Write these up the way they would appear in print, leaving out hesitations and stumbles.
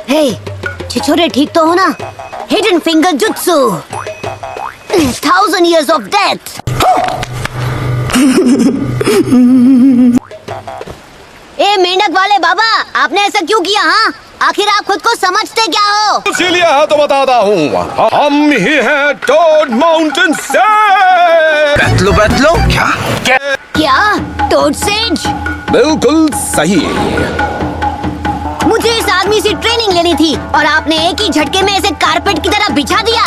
हे, छिछोरे ठीक तो हो ना? Hidden finger jutsu, 1000 years of death. ए मेंढक वाले बाबा, आपने ऐसा क्यों किया? हाँ, आखिर आप खुद को समझते क्या हो? इसीलिए है तो बताता हूँ, हम ही हैं टोड माउंटेन सेज। बैतलो क्या? Toad sage? बिल्कुल सही। मुझे इस आदमी से ट्रेनिंग लेनी थी और आपने एक ही झटके में इसे कारपेट की तरह बिछा दिया।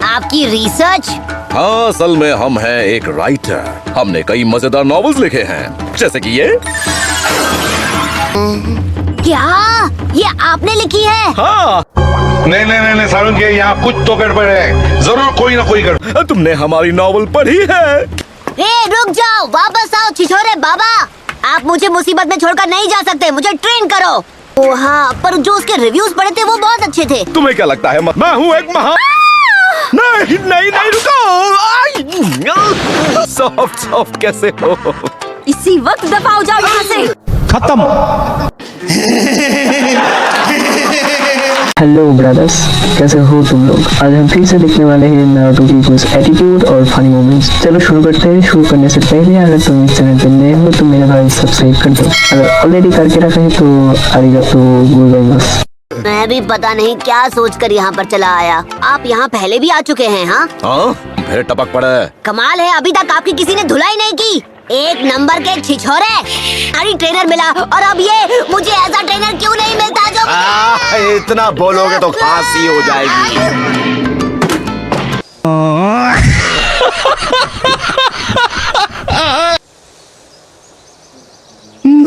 आपकी रिसर्च? हाँ, असल में हम हैं एक राइटर। हमने कई मजेदार नॉवेल्स लिखे हैं, जैसे कि ये। क्या ये आपने लिखी है? हाँ। नहीं सारुण के यहाँ कुछ तो गड़बड़ है, जरूर कोई ना कोई गड़बड़। तुमने हमारी नॉवेल पढ़ी है? रुक जाओ, वापस आओ छिछोरे बाबा। आप मुझे मुसीबत में छोड़कर नहीं जा सकते, मुझे ट्रेन करो। ओ हाँ, पर जो उसके रिव्यूज पढ़े थे वो बहुत अच्छे थे। तुम्हें क्या लगता है मैं हूँ एक महा? नहीं रुको। सॉफ्ट कैसे हो? इसी वक्त दफा हो जाओ यहाँ से। खत्म। हेलो ब्रदर्स, कैसे हो तुम लोग? आज हम फिर से देखने वाले हैं नारुतो की कुछ एटीट्यूड और फनी मोमेंट्स। चलो शुरू करते हैं। शुरू करने से पहले अगर तुम इस चैनल पर नए हो तो मेरे भाई सब्सक्राइब कर दो। अगर ऑलरेडी करके रखे हैं तो आरिगातो गोजाइमासु। मैं भी पता नहीं क्या सोचकर यहाँ पर चला आया। आप यहाँ पहले भी आ चुके हैं? हाँ, फिर टपक पड़ा है। कमाल है, अभी तक आपकी किसी ने धुलाई नहीं की। एक नंबर के छिछोरे। अरे ट्रेनर मिला और अब ये मुझे ऐसा ट्रेनर क्यों नहीं मिलता जो इतना बोलोगे तो खांसी हो जाएगी।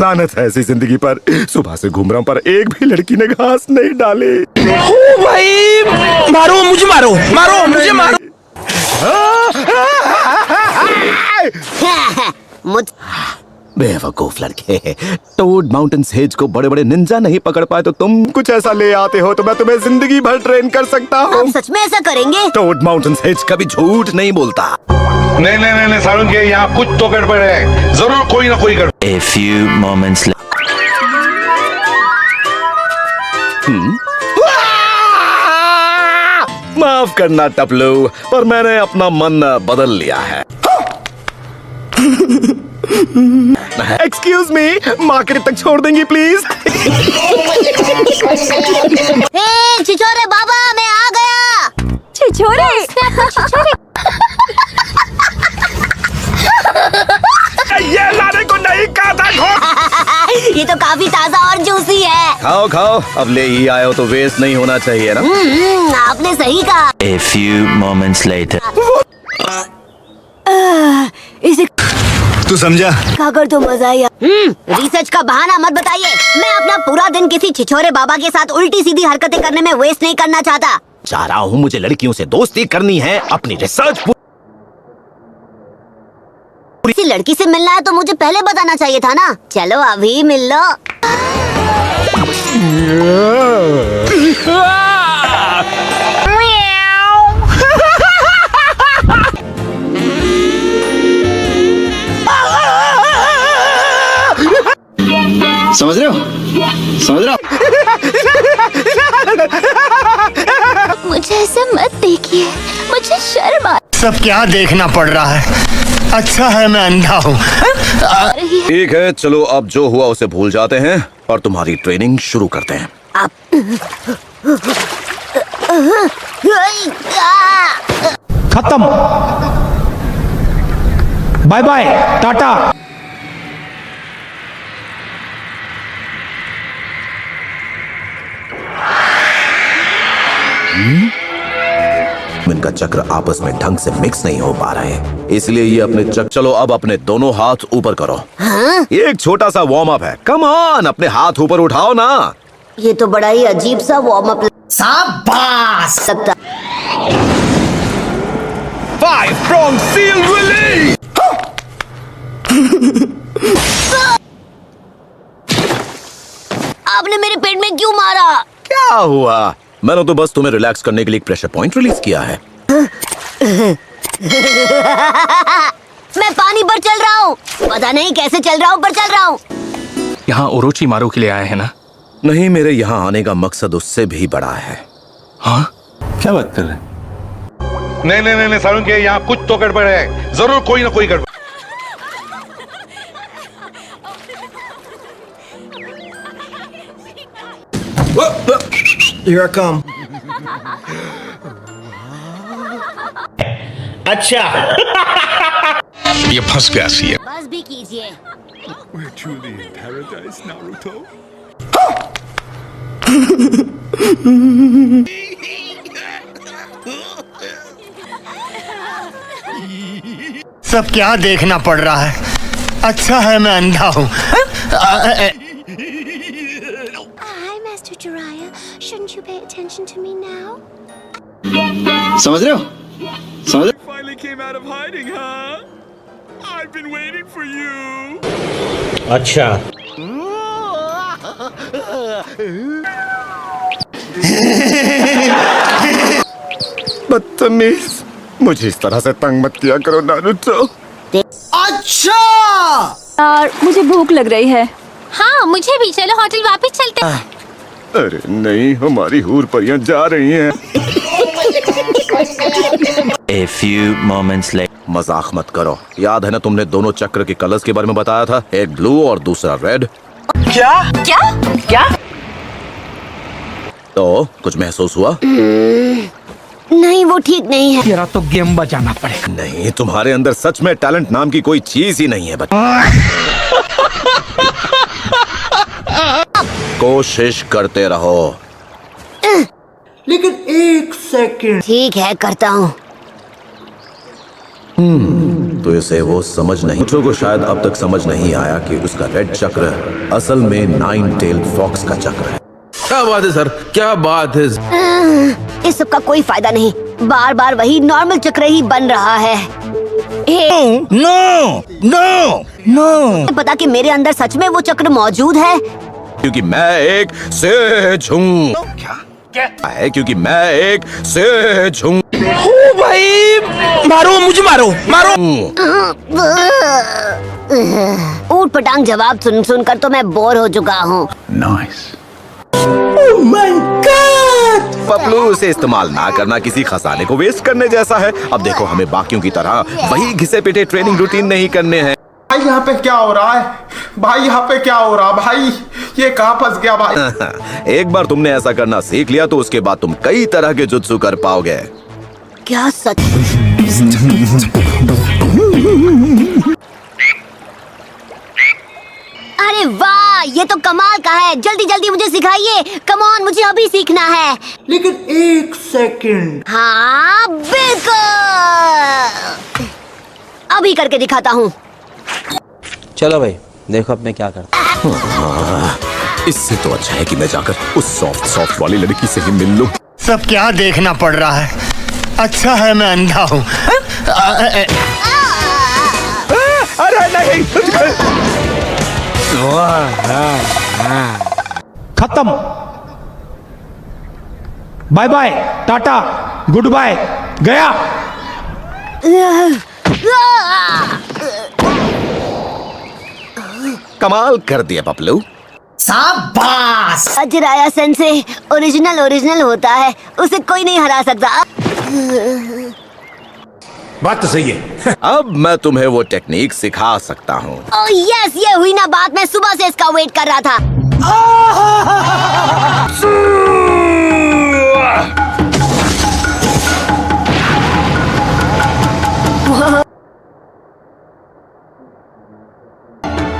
लानत है ऐसी जिंदगी पर। सुबह से घूम रहा हूँ पर एक भी लड़की ने घास नहीं डाली। ओ भाई, मारो मुझे, मारो मुझे, मारो। बेवकूफ लड़के, टोड माउंटेन सेज को बड़े बड़े निंजा नहीं पकड़ पाए तो तुम कुछ ऐसा ले आते हो तो मैं तुम्हें जिंदगी भर ट्रेन कर सकता हूँ। आप सच में ऐसा करेंगे? टोड माउंटेन सेज कभी झूठ नहीं बोलता। नहीं सारुण के यहाँ कुछ तो गड़बड़ है, जरूर कोई ना कोई गड़बड़। A few moments later. माफ करना टपलू, पर मैंने अपना मन बदल लिया है। एक्सक्यूज मी, मार्केट तक छोड़ देंगी प्लीज? छिछोरे बाबा, मैं आ गया। छिछोरे ये लाने को नहीं कहा था। ये तो काफी ताजा और जूसी है। खाओ, अब ले ही आए हो तो वेस्ट नहीं होना चाहिए ना। आपने सही कहा। A few moments later. इसे तू समझा? खाकर तो मजा आया। रिसर्च का बहाना मत बताइए। मैं अपना पूरा दिन किसी छिछोरे बाबा के साथ उल्टी सीधी हरकतें करने में वेस्ट नहीं करना चाहता। चाह रहा हूँ, मुझे लड़कियों से दोस्ती करनी है, अपनी रिसर्च। किसी लड़की से मिलना है तो मुझे पहले बताना चाहिए था ना। चलो अभी मिल लो। समझ रहे हो? मुझे ऐसे मत देखिए, मुझे शर्म आ सब क्या देखना पड़ रहा है? अच्छा है मैं अंधा हूँ। ठीक है, चलो अब जो हुआ उसे भूल जाते हैं और तुम्हारी ट्रेनिंग शुरू करते हैं। खत्म। Bye bye, tata. इनका चक्र आपस में ढंग से मिक्स नहीं हो पा रहे, इसलिए ये अपने चक्र। चलो अब अपने दोनों हाथ ऊपर करो। ये एक छोटा सा वार्म अप है। कम ऑन, अपने हाथ ऊपर उठाओ ना। ये तो बड़ा ही अजीब सा वार्म अप शाबाश। लगता। 5 prong seal release। आपने मेरे पेट में क्यों मारा? क्या हुआ? मैंने तो बस तुम्हें रिलैक्स करने के लिए एक प्रेशर पॉइंट रिलीज किया है। मैं पानी पर चल रहा हूँ, पता नहीं कैसे चल रहा हूँ पर चल रहा हूँ। यहाँ ओरोची मारू के लिए आए हैं ना? नहीं, मेरे यहाँ आने का मकसद उससे भी बड़ा है। हाँ? क्या बात कर रहे हैं? नहीं सारुण के यहाँ कुछ तो गड़बड़ है, जरूर कोई ना कोई गड़बड़। Here I come. ये फंस गया सी है। बस भी कीजिए। सब क्या देखना पड़ रहा है? अच्छा है मैं अंधा हूँ। Hi, Master Jiraiya. Shouldn't you pay attention to me now? समझ रहे हो? समझ रहे Finally came out of hiding, huh? I've been waiting for you. बदतमीज, मुझे इस तरह से तंग मत किया करो नारुतो। यार मुझे भूख लग रही है। हाँ, मुझे भी। चलो होटल वापस चलते हैं। अरे नहीं, हमारी हूर परियां जा रही हैं। A few moments later. मजाक मत करो। याद है ना, तुमने दोनों चक्र के कलर्स के बारे में बताया था, एक ब्लू और दूसरा रेड। क्या? तो कुछ महसूस हुआ? नहीं, वो ठीक नहीं है। तेरा तो गेम बजाना पड़ेगा। नहीं, तुम्हारे अंदर सच में टैलेंट नाम की कोई चीज ही नहीं है बच्चा। कोशिश करते रहो। लेकिन एक सेकंड। ठीक है, करता हूँ। तो इसे वो समझ नहीं, को शायद अब तक समझ नहीं आया कि उसका रेड चक्र असल में 9 टेल्ड फॉक्स का चक्र है। क्या बात है सर, क्या बात है? इस सब का कोई फायदा नहीं। बार बार वही नॉर्मल चक्र ही बन रहा है। नो। पता कि मेरे अंदर सच में वो चक्र मौजूद है। क्योंकि मैं एक सेज हूँ। क्या है? क्योंकि मैं एक सेज हूँ। ओ भाई, मुझे मारो। ऊट पटांग जवाब सुन सुनकर तो मैं बोर हो चुका हूँ। पपलू, उसे इस्तेमाल ना करना किसी खजाने को वेस्ट करने जैसा है। अब देखो, हमें बाकियों की तरह वही घिसे पिटे ट्रेनिंग रूटीन नहीं करने हैं। भाई यहाँ पे क्या हो रहा है? भाई यहाँ पे क्या हो रहा है? भाई ये कहाँ फंस गया भाई? एक बार तुमने ऐसा करना सीख लिया तो उसके बाद तुम कई तरह के जुत्सु कर पाओगे। क्या सच? अरे वाह, ये तो कमाल का है। जल्दी जल्दी मुझे सिखाइए। कम ऑन, मुझे अभी सीखना है। लेकिन एक सेकंड। हाँ बिल्कुल, अभी करके दिखाता हूँ। चलो भाई, देखो अब मैं क्या करता हूँ। इससे तो अच्छा है कि मैं जाकर उस सॉफ्ट वाली लड़की से ही मिल लूं। सब क्या देखना पड़ रहा है? अच्छा है मैं अंधा हूँ। अरे नहीं, खत्म। Bye bye, tata, good bye, गया। कमाल कर दिया पपलू। शाबाश। अजराया सेंसे ओरिजिनल होता है, उसे कोई नहीं हरा सकता। बात तो सही है। अब मैं तुम्हें वो टेक्निक सिखा सकता हूँ। ओह यस, ये हुई ना बात। मैं सुबह से इसका वेट कर रहा था।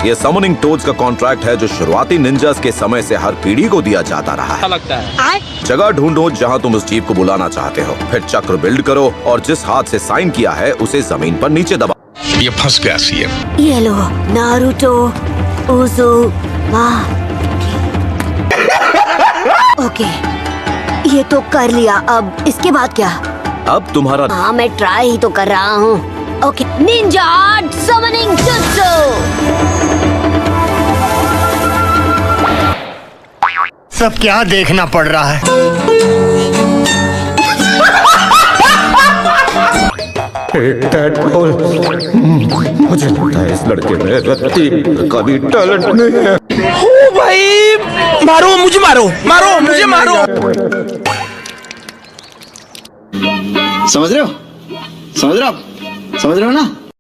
ये समनिंग टोड्स का कॉन्ट्रैक्ट है जो शुरुआती निंजास के समय से हर पीढ़ी को दिया जाता रहा है। लगता है जगह ढूंढो जहां तुम उस जीव को बुलाना चाहते हो, फिर चक्र बिल्ड करो और जिस हाथ से साइन किया है उसे जमीन पर नीचे दबा। ये फंस गया सी है। ये लो, नारुतो उज़ुमा। ओके, ये तो कर लिया। अब इसके बाद क्या? अब तुम्हारा हाँ, मैं ट्राई ही तो कर रहा हूँ। Okay, Ninja summoning jutsu. सब क्या देखना पड़ रहा है? मुझे लगता है इस लड़के में रत्ती का भी टैलेंट नहीं है। ओ भाई, मारो मुझे, मारो मारो मुझे, मारो। समझ रहे हो? समझ रहे हो? समझ रहे हो ना?